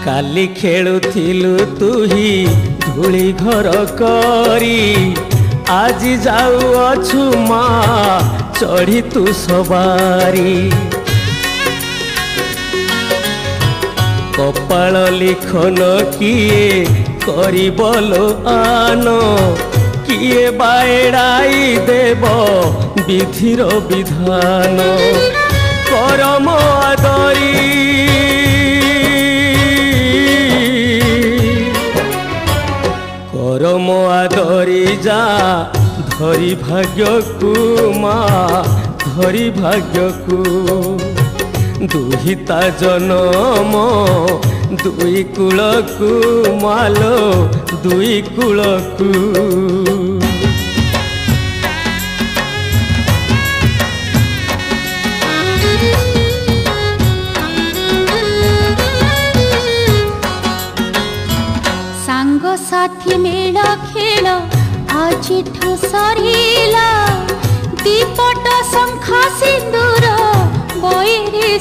काली खेलुथिलु तुही धूली घर करी आज जाऊ अछु माँ चढ़ी तू सवारी कपाल लिखन किए करी बोलो आनो किए बाएड़ाई देव विधिर विधान करम आदरी करम आदरी जा धरी भाग्य को माँ धरी भाग्य को दुहिता जनम दुई कूल को मालो दुई कूल को साथी मेल खेल आज सरीला दीपट शंख सिंदूर बईरे